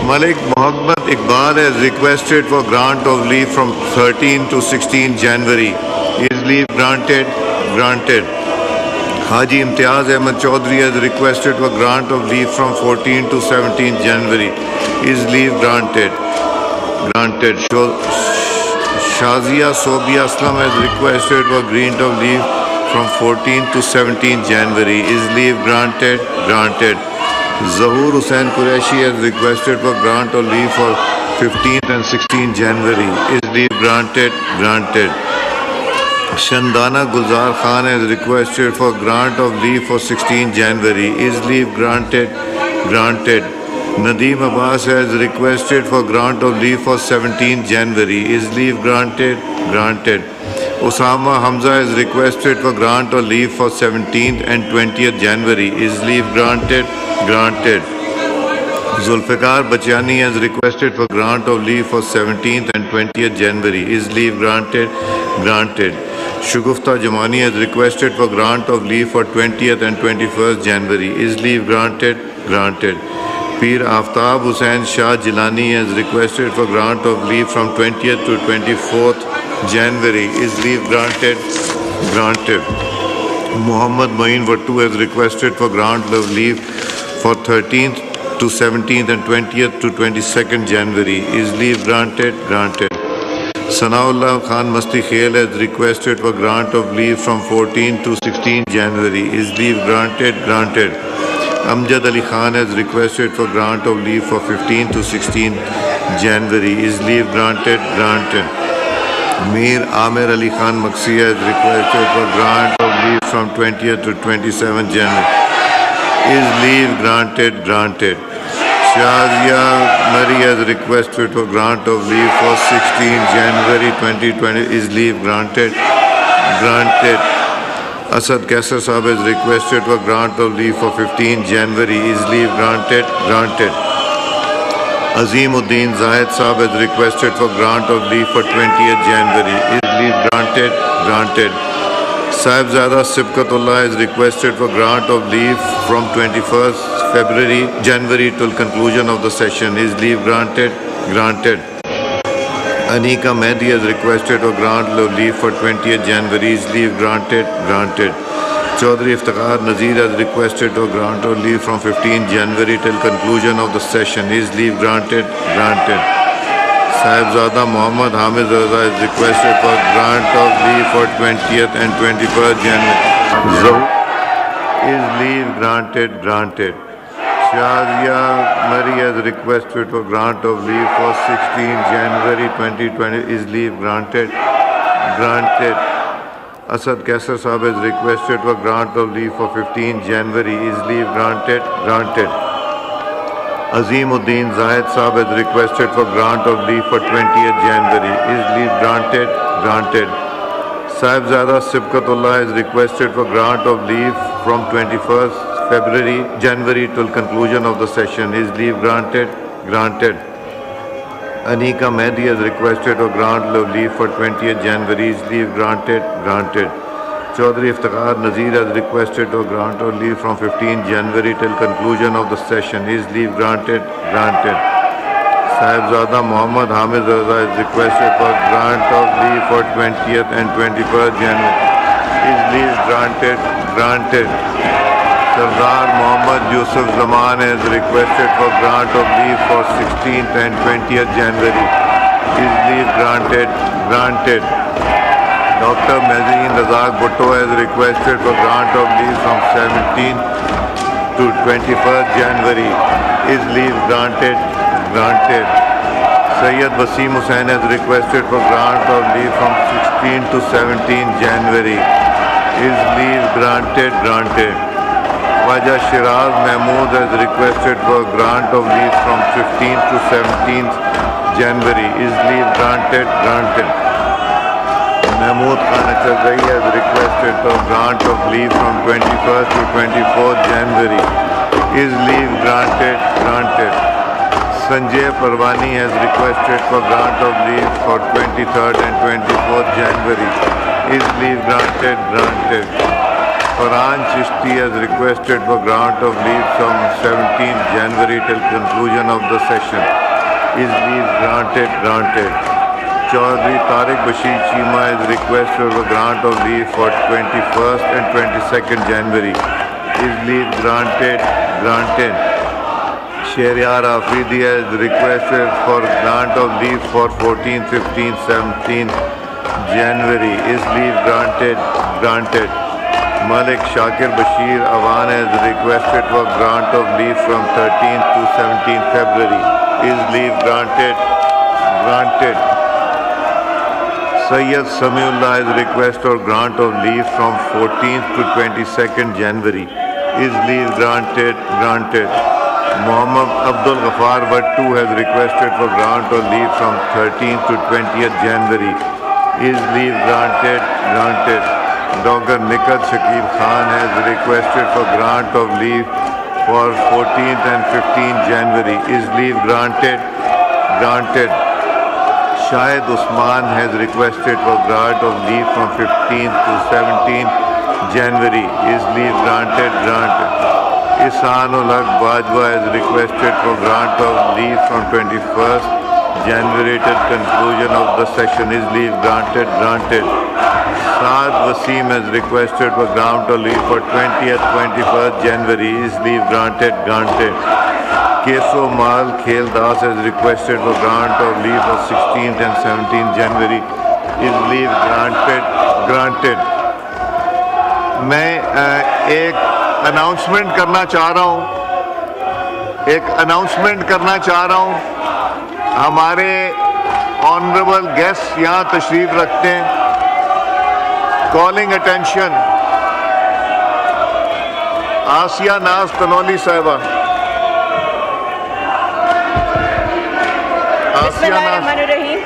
Malik Mohammed Iqbal has requested for grant of leave from 13 to 16 January. Is leave granted? Granted. Haji Imtiaz Ahmed Chaudhry has requested for grant of leave from 14 to 17 January. Is leave granted? Granted. Shazia Sobia Aslam has requested for grant of leave from 14 to 17 January. Is leave granted? Granted. Zahoor Hussain Qureshi has requested for grant of leave for 15th and 16 January. Is leave granted? Granted. Shandana Gulzar Khan has requested for grant of leave for 16 January. Is leave granted? Granted. Nadeem Abbas has requested for grant of leave for 17 January. Is leave granted? Granted. Osama Hamza has requested for grant of leave for 17th and 20th January. Is leave granted? Granted. Zulfikar Bachani has requested for grant of leave for 17th and 20th January. Is leave granted? Granted. Shugufta Jamani has requested for grant of leave for 20th and 21st January. Is leave granted? Granted. Pir Aftab Hussain Shah Jilani has requested for grant of leave from 20th to 24th January. Is leave granted? Granted. Muhammad Moeen Wattu has requested for grant of leave for 13th to 17th and 20th to 22nd January. Is leave granted? Granted. Sanaullah Khan Masti Khail has requested for grant of leave from 14 to 16 January. Is leave granted? Granted. Amjad Ali Khan has requested for grant of leave for 15 to 16 January. Is leave granted? Granted. Mir Amir Ali Khan Maksi has requested for grant of leave from 20th to 27 January. Is leave granted? Granted. Shazia Mari has requested for grant of leave for 16 January 2020. Is leave granted? Granted. Asad Kaisar Sahab has requested for grant of leave for 15 January. Is leave granted? Granted. Azimuddin Zahid Sahab has requested for grant of leave for 20th January. Is leave granted? Granted. Sahibzada Sibkatullah has requested for grant of leave from 21st January till conclusion of the session. Is leave granted? Granted. Anika Mehdi has requested for grant of leave for 20th January. Is leave granted? Granted. Chaudhry Iftikhar Nazir has requested for grant of leave from 15 January till conclusion of the session. Is leave granted? Granted. Sahibzada Muhammad Hamid Raza has requested for grant of leave for 20th and 21st January. Is leave granted? Granted. Shazia Mari has requested for grant of leave for 16 January 2020. Is leave granted? Granted. Asad Kaisar Sahab has requested for grant of leave for 15 January. Is leave granted? Granted. Azimuddin Zahid Sahab has requested for grant of leave for 20th January. Is leave granted? Granted. Sahibzada Sibkatullah has requested for grant of leave from 21st January till conclusion of the session. Is leave granted? Granted. Anika Mehdi has requested for grant of leave for 20th January. Is leave granted? Granted. Chaudhry Iftikhar Nazir has requested for grant of leave from 15 January till conclusion of the session. Is leave granted? Granted. Sahibzada Muhammad Hamid Raza has requested for grant of leave for 20th and 21st January. Is leave granted? Granted. Sardar Muhammad Yusuf Zaman has requested for grant of leave for 16th and 20th January. Is leave granted? Granted. Dr. Mazin Razak Bhutto has requested for grant of leave from 17th to 21st January. Is leave granted? Granted. Sayyid Wasim Hussain has requested for grant of leave from 16th to 17th January. Is leave granted? Granted. Khwaja Shiraz Mahmood has requested for grant of leave from 15th to 17th January. Is leave granted? Granted. Mahmood Khan Achazai has requested for grant of leave from 21st to 24th January. Is leave granted? Granted. Sanjay Parwani has requested for grant of leave for 23rd and 24th January. Is leave granted? Granted. Farhan Chishti has requested for grant of leave from 17th January till conclusion of the session. Is leave granted? Granted. Chaudhry Tariq Bashir Chima has requested for grant of leave for 21st and 22nd January. Is leave granted? Granted. Shehryar Afridi has requested for grant of leave for 14th, 15th, 17th January. Is leave granted? Granted. Malik Shakir Bashir Awan has requested for grant of leave from 13th to 17th February. Is leave granted? Granted. Sayyid Samiullah has requested for grant of leave from 14th to 22nd January. Is leave granted? Granted. Muhammad Abdul Ghaffar Vattu has requested for grant of leave from 13th to 20th January. Is leave granted? Granted. Dr. Nikat Shakib Khan has requested for grant of leave for 14th and 15th January. Is leave granted? Granted. Shahid Usman has requested for grant of leave from 15th to 17th January. Is leave granted? Granted. Ihsanul Haq Bajwa has requested for grant of leave from 21st January till conclusion of the session. Is leave granted? Granted. Saad Wasim has requested for grant of leave for 20th, 21st January. Is leave granted? Granted. Keso Mal Khel Das has requested for grant of leave for 16th and 17th January. Is leave granted? Granted. मैं एक announcement करना चाह रहा हूँ हमारे honourable guest यहाँ तशरीफ रखते हैं. कॉलिंग अटेंशन आसिया नाज तनौली साहिबा. बिस्मिल्लाहिर्रहमानिर्रहीम.